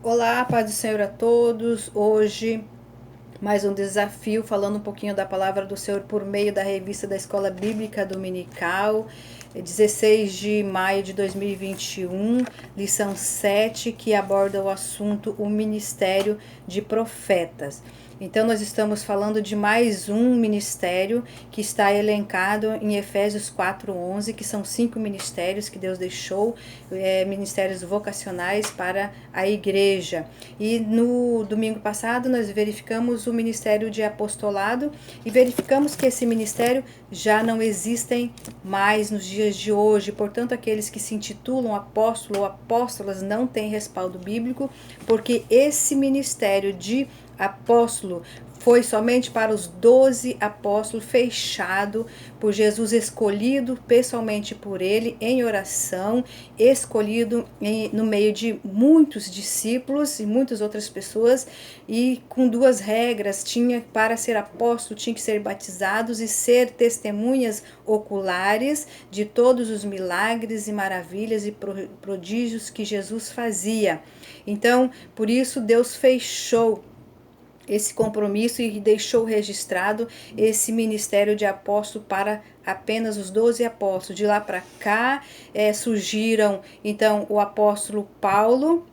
Olá, paz do Senhor a todos. Hoje, mais um desafio, falando um pouquinho da palavra do Senhor por meio da revista da Escola Bíblica Dominical, 16 de maio de 2021, lição 7, que aborda o assunto o ministério de profetas. Então, nós estamos falando de mais um ministério que está elencado em Efésios 4:11, que são 5 ministérios que Deus deixou, ministérios vocacionais para a igreja. E no domingo passado nós verificamos o ministério de apostolado e verificamos que esse ministério já não existem mais nos dias de hoje. Portanto, aqueles que se intitulam apóstolo ou apóstolas não têm respaldo bíblico, porque esse ministério de apóstolo foi somente para os 12 apóstolos, fechado por Jesus, escolhido pessoalmente por ele em oração, escolhido no meio de muitos discípulos e muitas outras pessoas, e com duas regras: tinha para ser apóstolo, tinha que ser batizados e ser testemunhas oculares de todos os milagres e maravilhas e prodígios que Jesus fazia. Então, por isso Deus fechou esse compromisso e deixou registrado esse ministério de apóstolo para apenas os 12 apóstolos. De lá para cá surgiram então o apóstolo Paulo,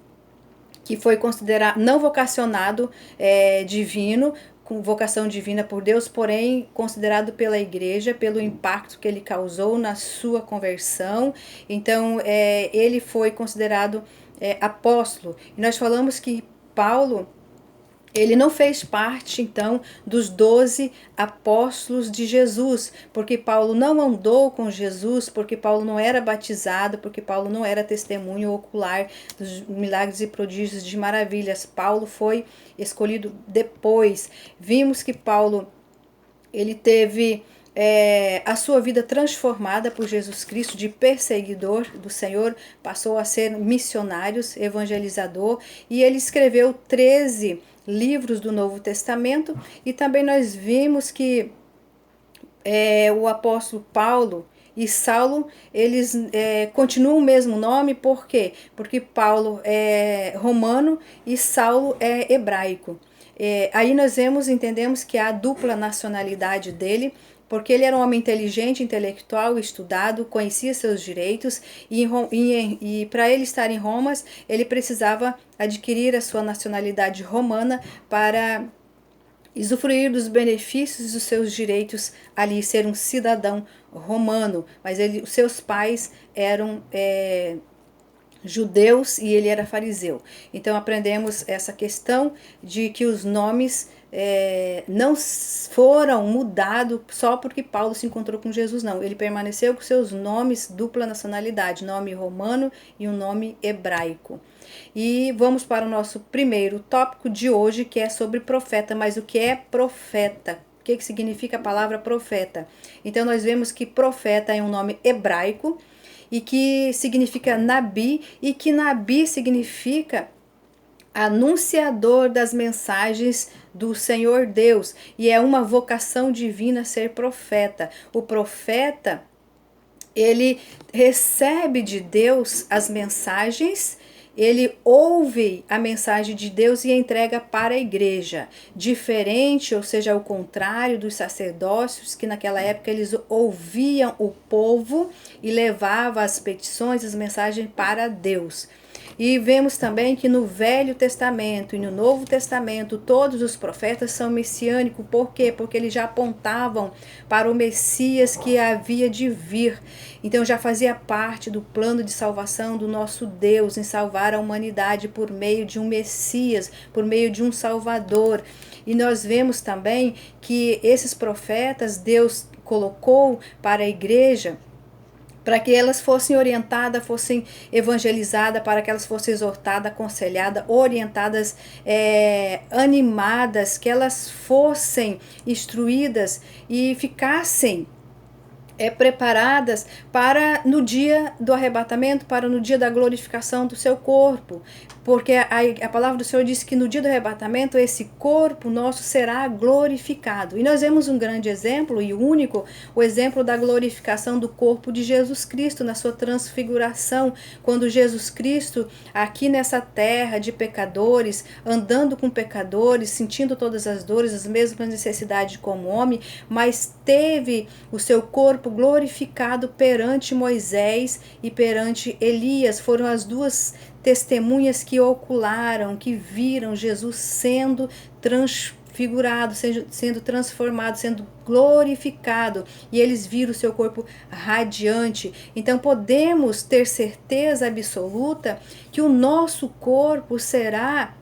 que foi considerado não vocacionado divino, com vocação divina por Deus, porém considerado pela igreja pelo impacto que ele causou na sua conversão. Então ele foi considerado apóstolo. E nós falamos que Paulo, ele não fez parte, então, dos 12 apóstolos de Jesus, porque Paulo não andou com Jesus, porque Paulo não era batizado, porque Paulo não era testemunho ocular dos milagres e prodígios de maravilhas. Paulo foi escolhido depois. Vimos que Paulo, ele teve a sua vida transformada por Jesus Cristo, de perseguidor do Senhor, passou a ser missionário, evangelizador, e ele escreveu 13 livros do Novo Testamento. E também nós vimos que o apóstolo Paulo e Saulo, eles continuam o mesmo nome. Por quê? Porque Paulo é romano e Saulo é hebraico. Aí nós entendemos que há a dupla nacionalidade dele, porque ele era um homem inteligente, intelectual, estudado, conhecia seus direitos, e para ele estar em Roma, ele precisava adquirir a sua nacionalidade romana para usufruir dos benefícios dos seus direitos ali, ser um cidadão romano. Mas os seus pais eram judeus e ele era fariseu. Então aprendemos essa questão de que os nomes não foram mudados só porque Paulo se encontrou com Jesus, não. Ele permaneceu com seus nomes, dupla nacionalidade, nome romano e um nome hebraico. E vamos para o nosso primeiro tópico de hoje, que é sobre profeta. Mas o que é profeta? O que significa a palavra profeta? Então nós vemos que profeta é um nome hebraico e que significa Nabi, e que Nabi significa anunciador das mensagens do Senhor Deus, e é uma vocação divina ser profeta. O profeta, ele recebe de Deus as mensagens, ele ouve a mensagem de Deus e entrega para a igreja. Diferente, ou seja, ao contrário dos sacerdócios, que naquela época eles ouviam o povo e levavam as petições, as mensagens para Deus. E vemos também que no Velho Testamento e no Novo Testamento todos os profetas são messiânicos. Por quê? Porque eles já apontavam para o Messias que havia de vir. Então já fazia parte do plano de salvação do nosso Deus, em salvar a humanidade por meio de um Messias, por meio de um Salvador. E nós vemos também que esses profetas Deus colocou para a igreja, para que elas fossem orientadas, fossem evangelizadas, para que elas fossem exortadas, aconselhadas, orientadas, animadas, que elas fossem instruídas e ficassem preparadas para no dia do arrebatamento, para no dia da glorificação do seu corpo. porque a palavra do Senhor diz que no dia do arrebatamento esse corpo nosso será glorificado. E nós vemos um grande exemplo e único, o exemplo da glorificação do corpo de Jesus Cristo na sua transfiguração, quando Jesus Cristo, aqui nessa terra de pecadores, andando com pecadores, sentindo todas as dores, as mesmas necessidades como homem, mas teve o seu corpo glorificado perante Moisés e perante Elias. Foram as duas testemunhas que ocularam, que viram Jesus sendo transfigurado, sendo transformado, sendo glorificado, e eles viram o seu corpo radiante. Então podemos ter certeza absoluta que o nosso corpo será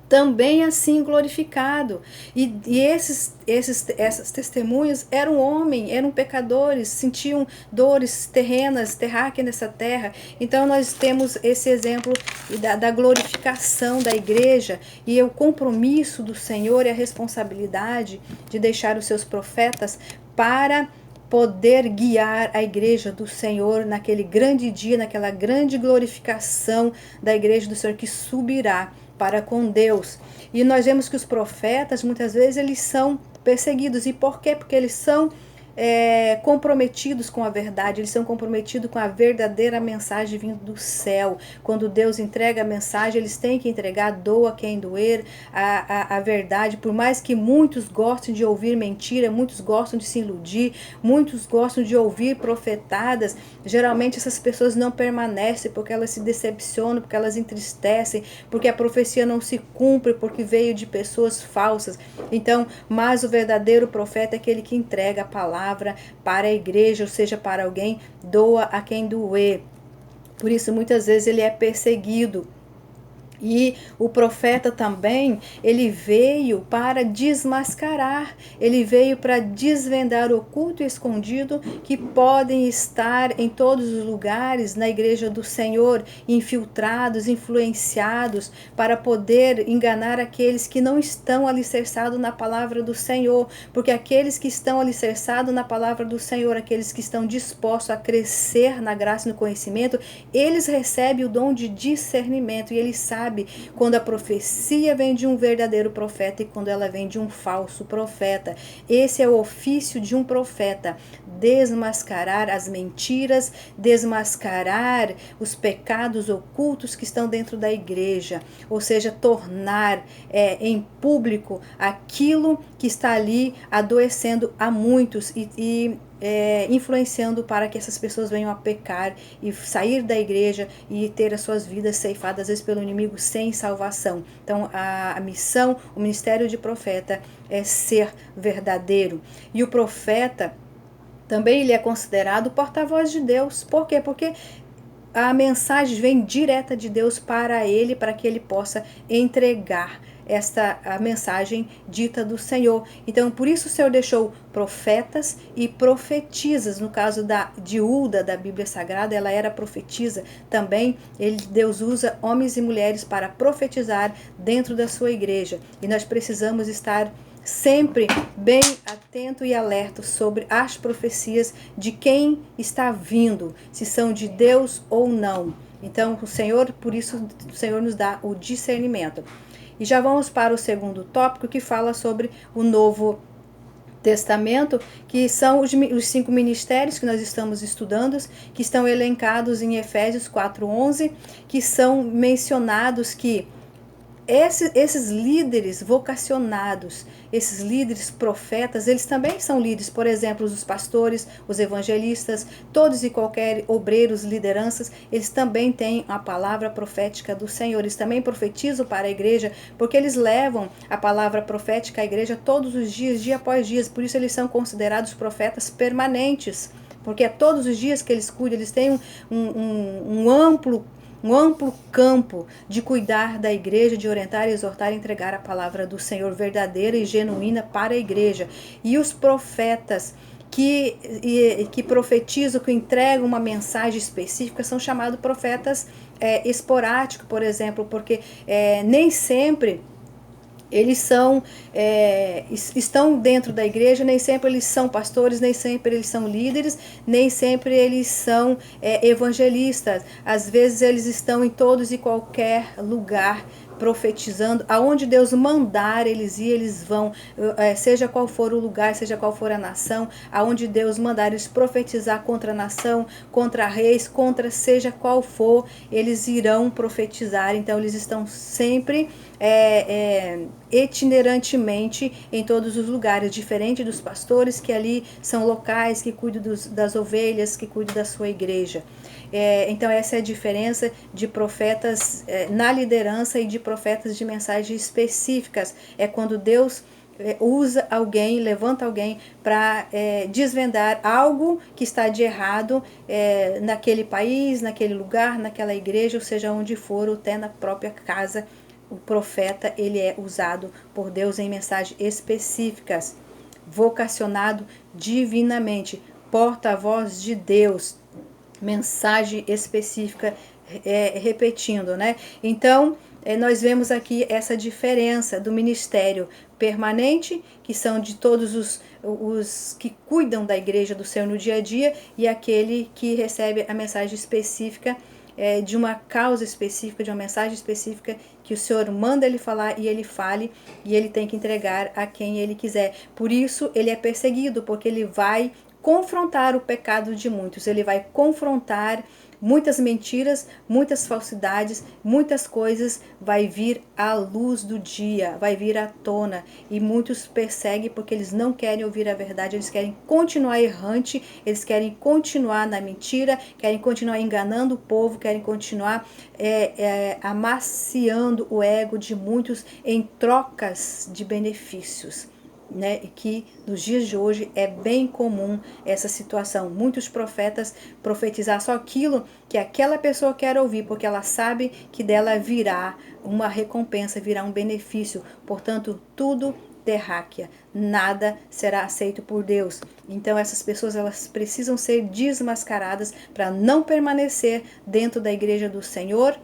também assim glorificado. E essas testemunhas eram homens, eram pecadores, sentiam dores terráqueas nessa terra. Então nós temos esse exemplo da glorificação da igreja, e o compromisso do Senhor e a responsabilidade de deixar os seus profetas para poder guiar a igreja do Senhor naquele grande dia, naquela grande glorificação da igreja do Senhor que subirá para com Deus. E nós vemos que os profetas, muitas vezes, eles são perseguidos. E por quê? Porque eles são comprometidos com a verdade, eles são comprometidos com a verdadeira mensagem vindo do céu. Quando Deus entrega a mensagem, eles têm que entregar, doa quem doer, a verdade. Por mais que muitos gostem de ouvir mentira, muitos gostam de se iludir, muitos gostam de ouvir profetadas, geralmente essas pessoas não permanecem, porque elas se decepcionam, porque elas entristecem, porque a profecia não se cumpre, porque veio de pessoas falsas. Então, mas o verdadeiro profeta é aquele que entrega a palavra para a igreja, ou seja, para alguém, doa a quem doer. Por isso, muitas vezes ele é perseguido. E o profeta também, ele veio para desmascarar, ele veio para desvendar o oculto e escondido que podem estar em todos os lugares na igreja do Senhor, infiltrados, influenciados, para poder enganar aqueles que não estão alicerçados na palavra do Senhor, porque aqueles que estão alicerçados na palavra do Senhor, aqueles que estão dispostos a crescer na graça e no conhecimento, eles recebem o dom de discernimento, e eles sabem quando a profecia vem de um verdadeiro profeta e quando ela vem de um falso profeta. Esse é o ofício de um profeta: desmascarar as mentiras, desmascarar os pecados ocultos que estão dentro da igreja, ou seja, tornar em público aquilo que está ali adoecendo a muitos e influenciando para que essas pessoas venham a pecar e sair da igreja e ter as suas vidas ceifadas, às vezes pelo inimigo, sem salvação. Então a missão, o ministério de profeta é ser verdadeiro. E o profeta também, ele é considerado porta-voz de Deus. Por quê? Porque a mensagem vem direta de Deus para ele, para que ele possa entregar a mensagem dita do Senhor. Então, por isso o Senhor deixou profetas e profetisas. No caso de Uda, da Bíblia Sagrada, ela era profetisa também. Deus usa homens e mulheres para profetizar dentro da sua igreja. E nós precisamos estar sempre bem atento e alerta sobre as profecias de quem está vindo, se são de Deus ou não. Então, por isso o Senhor nos dá o discernimento. E já vamos para o segundo tópico, que fala sobre o Novo Testamento, que são os 5 ministérios que nós estamos estudando, que estão elencados em Efésios 4:11, que são mencionados que esses líderes vocacionados, esses líderes profetas, eles também são líderes. Por exemplo, os pastores, os evangelistas, todos e qualquer obreiros, lideranças, eles também têm a palavra profética do Senhor. Eles também profetizam para a igreja, porque eles levam a palavra profética à igreja todos os dias, dia após dia. Por isso eles são considerados profetas permanentes, porque é todos os dias que eles cuidam. Eles têm um amplo campo de cuidar da igreja, de orientar, exortar e entregar a palavra do Senhor verdadeira e genuína para a igreja. E os profetas que profetizam, que entregam uma mensagem específica, são chamados profetas esporádicos, por exemplo, porque nem sempre Eles são, estão dentro da igreja, nem sempre eles são pastores, nem sempre eles são líderes, nem sempre eles são evangelistas. Às vezes eles estão em todos e qualquer lugar profetizando, aonde Deus mandar eles ir, eles vão, seja qual for o lugar, seja qual for a nação, aonde Deus mandar eles profetizar contra a nação, contra reis, contra seja qual for, eles irão profetizar. Então eles estão sempre itinerantemente em todos os lugares, diferente dos pastores que ali são locais, que cuidam das ovelhas, que cuidam da sua igreja. Então essa é a diferença de profetas na liderança e de profetas de mensagens específicas. É quando Deus usa alguém, levanta alguém para desvendar algo que está de errado naquele país, naquele lugar, naquela igreja, ou seja, onde for, ou até na própria casa. O profeta, ele é usado por Deus em mensagens específicas, vocacionado divinamente, porta-voz de Deus, mensagem específica, repetindo, né? Então, nós vemos aqui essa diferença do ministério permanente, que são de todos os que cuidam da igreja do Senhor no dia a dia, e aquele que recebe a mensagem específica de uma causa específica, de uma mensagem específica que o Senhor manda ele falar e ele fale, e ele tem que entregar a quem ele quiser. Por isso ele é perseguido, porque ele vai confrontar o pecado de muitos, ele vai confrontar muitas mentiras, muitas falsidades, muitas coisas vai vir à luz do dia, vai vir à tona, e muitos perseguem porque eles não querem ouvir a verdade, eles querem continuar errante, eles querem continuar na mentira, querem continuar enganando o povo, querem continuar amaciando o ego de muitos em trocas de benefícios. Né, que nos dias de hoje é bem comum essa situação. Muitos profetas profetizar só aquilo que aquela pessoa quer ouvir, porque ela sabe que dela virá uma recompensa, virá um benefício. Portanto, tudo terráquea, nada será aceito por Deus. Então essas pessoas, elas precisam ser desmascaradas para não permanecer dentro da igreja do Senhor,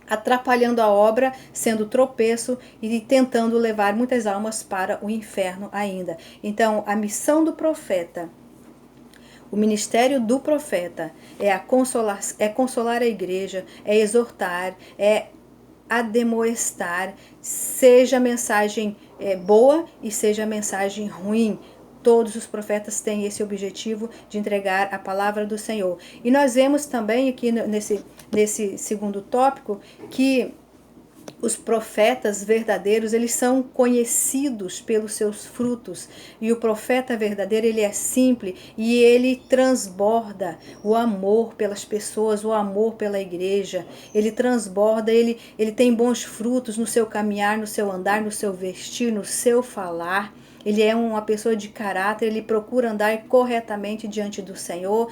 atrapalhando a obra, sendo tropeço e tentando levar muitas almas para o inferno ainda. Então, a missão do profeta, o ministério do profeta é consolar a igreja, é exortar, é admoestar, seja a mensagem boa e seja a mensagem ruim. Todos os profetas têm esse objetivo de entregar a palavra do Senhor. E nós vemos também aqui nesse segundo tópico que os profetas verdadeiros, eles são conhecidos pelos seus frutos. E o profeta verdadeiro, ele é simples e ele transborda o amor pelas pessoas, o amor pela igreja. Ele transborda, ele tem bons frutos no seu caminhar, no seu andar, no seu vestir, no seu falar. Ele é uma pessoa de caráter, ele procura andar corretamente diante do Senhor.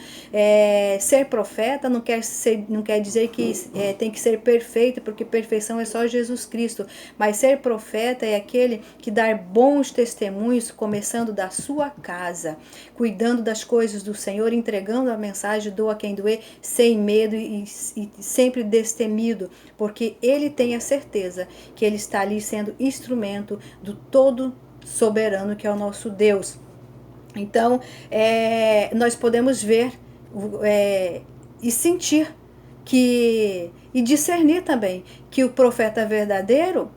Ser profeta não quer dizer que tem que ser perfeito, porque perfeição é só Jesus Cristo. Mas ser profeta é aquele que dá bons testemunhos, começando da sua casa, cuidando das coisas do Senhor, entregando a mensagem, doa quem doer, sem medo e sempre destemido, porque ele tem a certeza que ele está ali sendo instrumento do todo soberano que é o nosso Deus. Então, nós podemos ver e sentir e discernir também que o profeta verdadeiro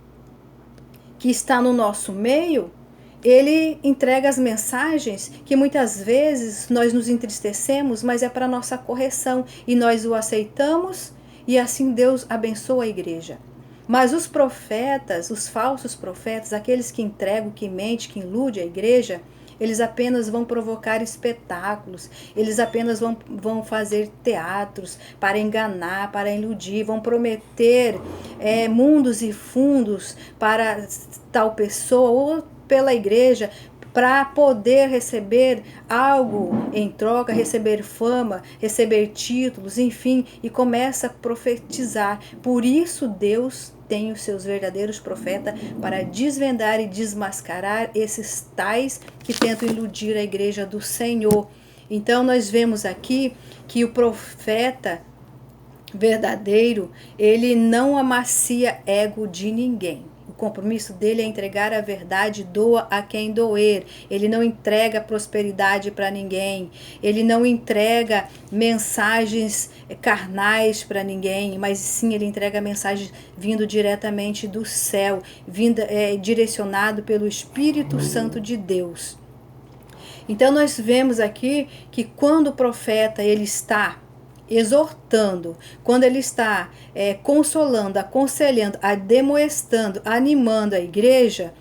que está no nosso meio, ele entrega as mensagens que muitas vezes nós nos entristecemos, mas é para nossa correção e nós o aceitamos e assim Deus abençoa a igreja. Mas os profetas, os falsos profetas, aqueles que entregam, que mentem, que iludem a igreja, eles apenas vão provocar espetáculos, eles apenas vão fazer teatros para enganar, para iludir, vão prometer mundos e fundos para tal pessoa ou pela igreja, para poder receber algo em troca, receber fama, receber títulos, enfim, e começa a profetizar. Por isso Deus tem os seus verdadeiros profetas para desvendar e desmascarar esses tais que tentam iludir a igreja do Senhor. Então nós vemos aqui que o profeta verdadeiro, ele não amacia ego de ninguém. compromisso dele é entregar a verdade, doa a quem doer. Ele não entrega prosperidade para ninguém. Ele não entrega mensagens carnais para ninguém, mas sim ele entrega mensagens vindo diretamente do céu, direcionado pelo Espírito Santo de Deus. Então nós vemos aqui que quando o profeta ele está exortando, quando ele está consolando, aconselhando, ademoestando, animando a igreja,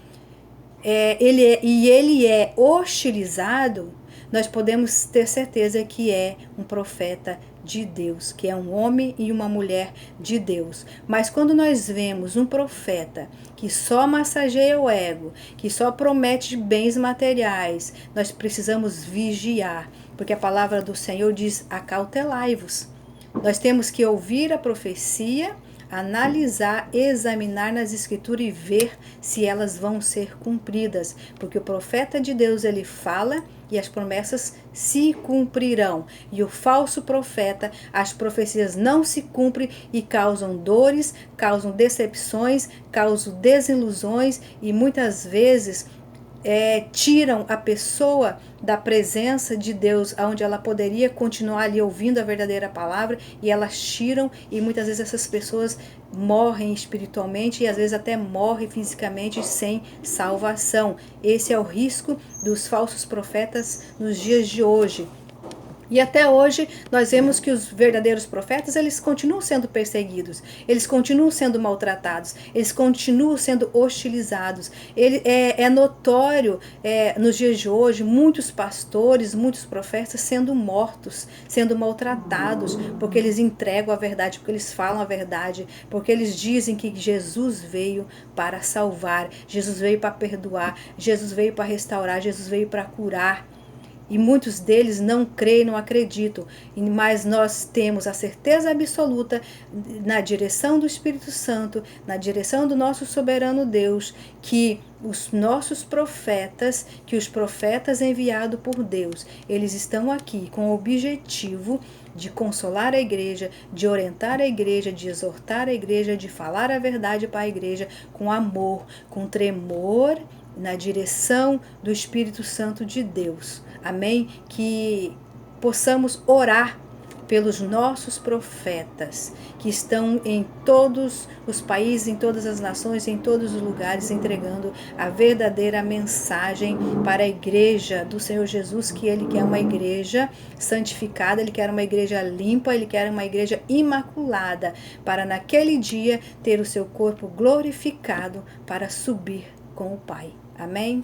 ele é hostilizado, nós podemos ter certeza que é um profeta de Deus, que é um homem e uma mulher de Deus. Mas quando nós vemos um profeta que só massageia o ego, que só promete bens materiais, nós precisamos vigiar, porque a palavra do Senhor diz: acautelai-vos. Nós temos que ouvir a profecia, analisar, examinar nas escrituras e ver se elas vão ser cumpridas, porque o profeta de Deus ele fala e as promessas se cumprirão, e o falso profeta, as profecias não se cumprem e causam dores, causam decepções, causam desilusões e muitas vezes tiram a pessoa da presença de Deus, onde ela poderia continuar ali ouvindo a verdadeira palavra, e elas tiram, e muitas vezes essas pessoas morrem espiritualmente e às vezes até morrem fisicamente sem salvação. Esse é o risco dos falsos profetas nos dias de hoje. E até hoje nós vemos que os verdadeiros profetas, eles continuam sendo perseguidos, eles continuam sendo maltratados, eles continuam sendo hostilizados. É notório nos dias de hoje muitos pastores, muitos profetas sendo mortos, sendo maltratados, porque eles entregam a verdade, porque eles falam a verdade, porque eles dizem que Jesus veio para salvar, Jesus veio para perdoar, Jesus veio para restaurar, Jesus veio para curar. E muitos deles não creem, não acreditam, mas nós temos a certeza absoluta, na direção do Espírito Santo, na direção do nosso soberano Deus, que os nossos profetas, que os profetas enviados por Deus, eles estão aqui com o objetivo de consolar a igreja, de orientar a igreja, de exortar a igreja, de falar a verdade para a igreja com amor, com tremor, na direção do Espírito Santo de Deus. Amém? Que possamos orar pelos nossos profetas, que estão em todos os países, em todas as nações, em todos os lugares, entregando a verdadeira mensagem para a igreja do Senhor Jesus, que Ele quer uma igreja santificada, Ele quer uma igreja limpa, Ele quer uma igreja imaculada, para naquele dia ter o seu corpo glorificado para subir com o Pai. Amém?